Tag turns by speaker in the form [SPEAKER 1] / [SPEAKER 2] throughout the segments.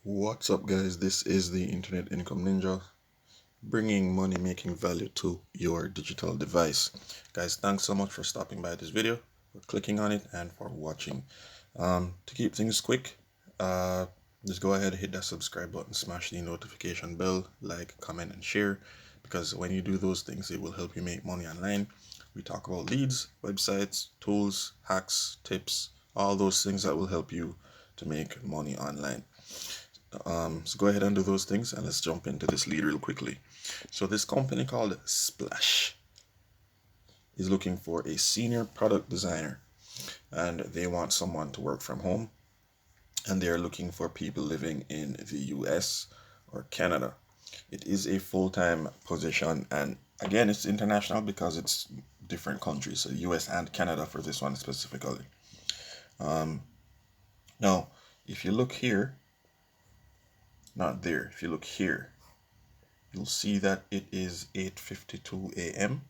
[SPEAKER 1] What's up, guys? This is the Internet Income Ninja, bringing money making value to your digital device. Guys, thanks so much for stopping by this video, for clicking on it, and for watching. To keep things quick, just go ahead, hit that subscribe button, smash the notification bell, like, comment, and share, because when you do those things, it will help you make money online. We talk about leads, websites, tools, hacks, tips, all those things that will help you to make money online. So go ahead and do those things, and let's jump into this lead real quickly. So this company called Splash is looking for a senior product designer, and they want someone to work from home, and they're looking for people living in the US or Canada. It is a full-time position, and again, it's international because it's different countries, so US and Canada for this one specifically. Now, if you look here, not there, if you look here, you'll see that it is 8:52 a.m.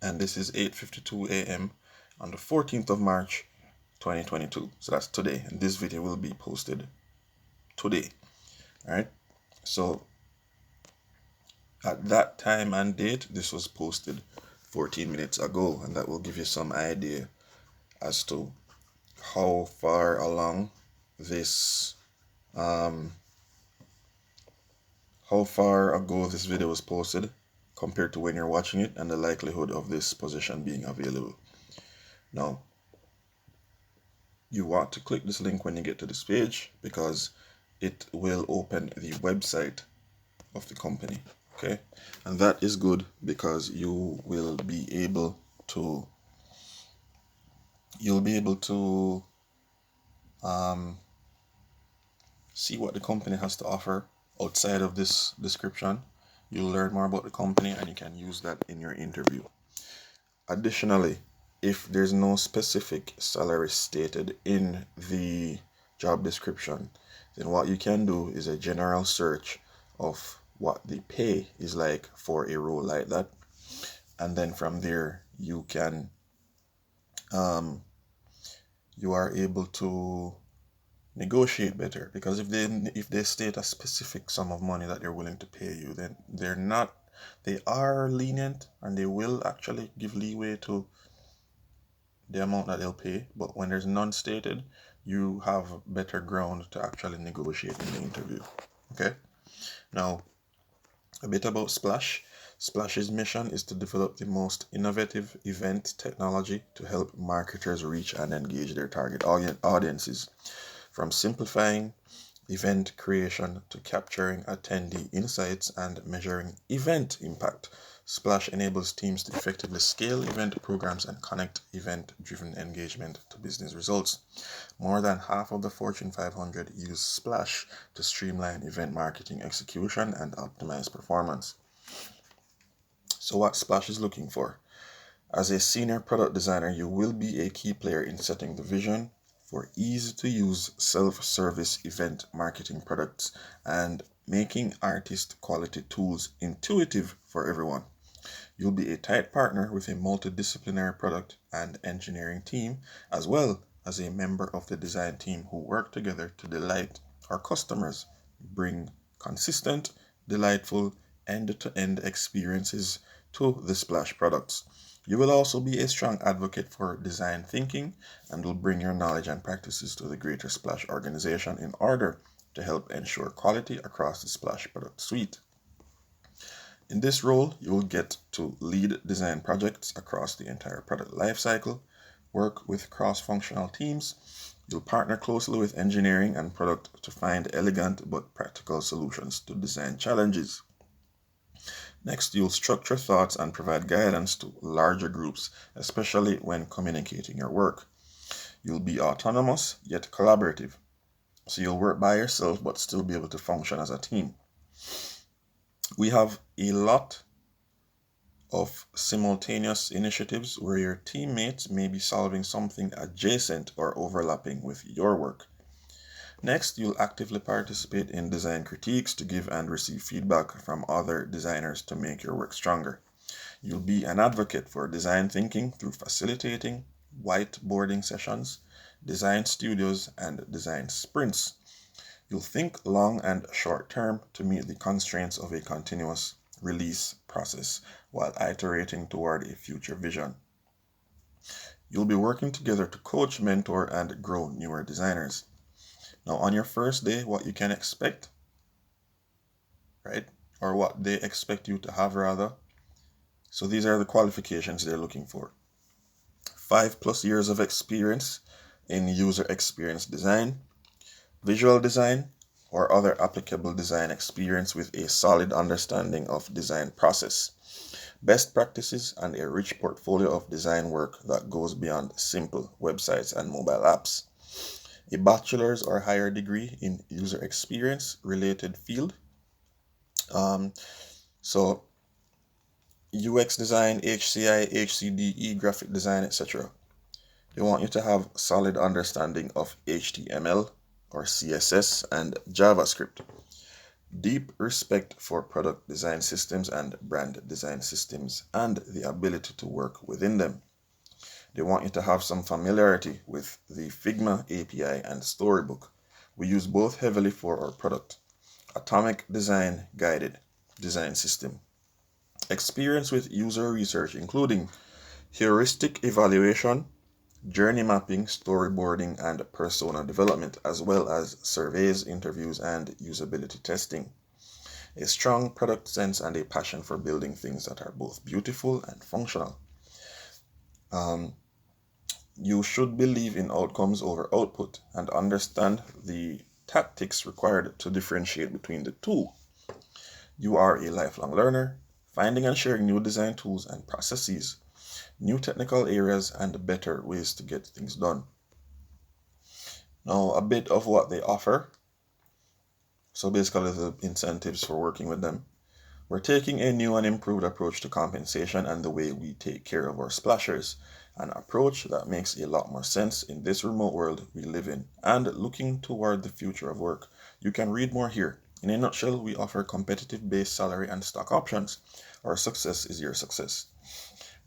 [SPEAKER 1] and this is 8:52 a.m. on the 14th of March 2022. So that's today, and this video will be posted today. All right, so at that time and date, this was posted 14 minutes ago, and that will give you some idea as to how far along this how far ago this video was posted compared to when you're watching it, and the likelihood of this position being available. Now, you want to click this link when you get to this page because it will open the website of the company. Okay, and that is good because you'll be able to see what the company has to offer outside of this description. You'll learn more about the company, and you can use that in your interview. Additionally, if there's no specific salary stated in the job description, then what you can do is a general search of what the pay is like for a role like that, and then from there you can you are able to negotiate better, because if they state a specific sum of money that they're willing to pay you, then they are lenient, and they will actually give leeway to the amount that they'll pay. But when there's none stated, you have better ground to actually negotiate in the interview. Okay, now a bit about Splash. Splash's mission is to develop the most innovative event technology to help marketers reach and engage their target audiences. From simplifying event creation to capturing attendee insights and measuring event impact, Splash enables teams to effectively scale event programs and connect event-driven engagement to business results. More than half of the Fortune 500 use Splash to streamline event marketing execution and optimize performance. So what Splash is looking for? As a senior product designer, you will be a key player in setting the vision for easy-to-use self-service event marketing products and making artist quality tools intuitive for everyone. You'll be a tight partner with a multidisciplinary product and engineering team, as well as a member of the design team who work together to delight our customers, bring consistent, delightful, end-to-end experiences to the Splash products. You will also be a strong advocate for design thinking and will bring your knowledge and practices to the greater Splash organization in order to help ensure quality across the Splash product suite. In this role, you will get to lead design projects across the entire product lifecycle, work with cross-functional teams. You'll partner closely with engineering and product to find elegant but practical solutions to design challenges. Next, you'll structure thoughts and provide guidance to larger groups, especially when communicating your work. You'll be autonomous yet collaborative, so you'll work by yourself but still be able to function as a team. We have a lot of simultaneous initiatives where your teammates may be solving something adjacent or overlapping with your work. Next, you'll actively participate in design critiques to give and receive feedback from other designers to make your work stronger. You'll be an advocate for design thinking through facilitating whiteboarding sessions, design studios, and design sprints. You'll think long and short term to meet the constraints of a continuous release process while iterating toward a future vision. You'll be working together to coach, mentor, and grow newer designers. Now, on your first day, what you can expect, right? Or what they expect you to have, rather. So these are the qualifications they're looking for. 5+ years of experience in user experience design, visual design, or other applicable design experience with a solid understanding of design process, best practices, and a rich portfolio of design work that goes beyond simple websites and mobile apps. A bachelor's or higher degree in user experience related field. So UX design, HCI, HCDE, graphic design, etc. They want you to have solid understanding of HTML or CSS and JavaScript. Deep respect for product design systems and brand design systems and the ability to work within them. They want you to have some familiarity with the Figma API and Storybook. We use both heavily for our product. Atomic Design Guided Design System. Experience with user research, including heuristic evaluation, journey mapping, storyboarding, and persona development, as well as surveys, interviews, and usability testing. A strong product sense and a passion for building things that are both beautiful and functional. You should believe in outcomes over output and understand the tactics required to differentiate between the two. You are a lifelong learner, finding and sharing new design tools and processes, new technical areas, and better ways to get things done. Now, a bit of what they offer. So basically the incentives for working with them. We're taking a new and improved approach to compensation and the way we take care of our splashers, an approach that makes a lot more sense in this remote world we live in, and looking toward the future of work. You can read more here. In a nutshell, we offer competitive base salary and stock options. Our success is your success.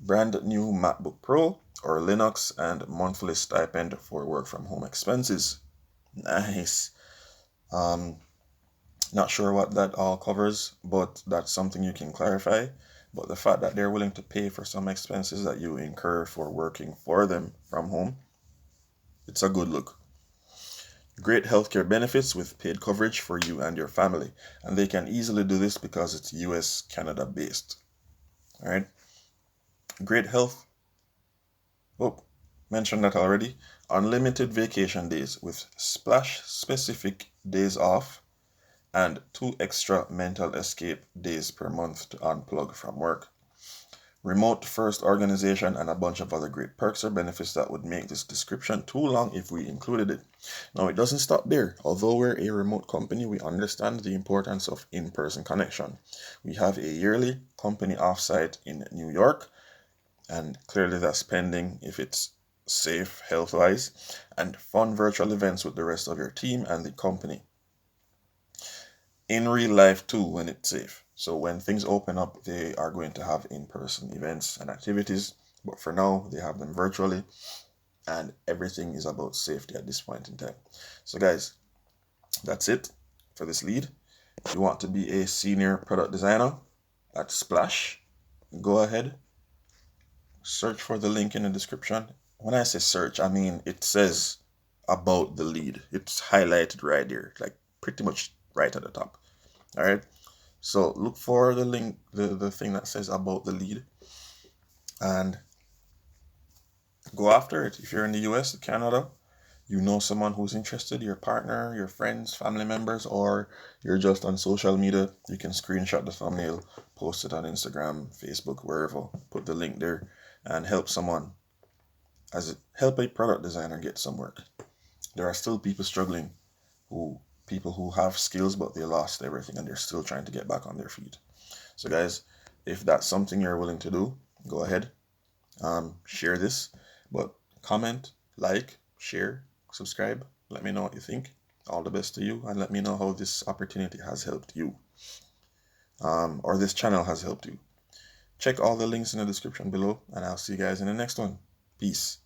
[SPEAKER 1] Brand new MacBook Pro or Linux and monthly stipend for work from home expenses. Nice. Not sure what that all covers, but that's something you can clarify. But the fact that they're willing to pay for some expenses that you incur for working for them from home, it's a good look. Great healthcare benefits with paid coverage for you and your family. And they can easily do this because it's US, Canada based. All right. Great health. Oh, mentioned that already. Unlimited vacation days with splash specific days off and 2 extra mental escape days per month to unplug from work. Remote first organization and a bunch of other great perks or benefits that would make this description too long if we included it. Now, it doesn't stop there. Although we're a remote company, we understand the importance of in-person connection. We have a yearly company offsite in New York, and clearly that's pending if it's safe health-wise, and fun virtual events with the rest of your team and the company. In real life too, when it's safe. So when things open up, they are going to have in-person events and activities, but for now they have them virtually, and everything is about safety at this point in time. So guys, that's it for this lead. If you want to be a senior product designer at Splash, go ahead, search for the link in the description. When I say search, I mean it says about the lead. It's highlighted right there, like pretty much right at the top. All right. So look for the link, the thing that says about the lead, and go after it. If you're in the US, Canada, you know someone who's interested, your partner, your friends, family members, or you're just on social media, you can screenshot the thumbnail, post it on Instagram, Facebook, wherever, put the link there, and help someone, help a product designer get some work. There are still people struggling, people who have skills but they lost everything and they're still trying to get back on their feet. So guys, if that's something you're willing to do, go ahead, share this, but comment, like, share, subscribe, let me know what you think. All the best to you, and let me know how this opportunity has helped you, or this channel has helped you. Check all the links in the description below, and I'll see you guys in the next one. Peace.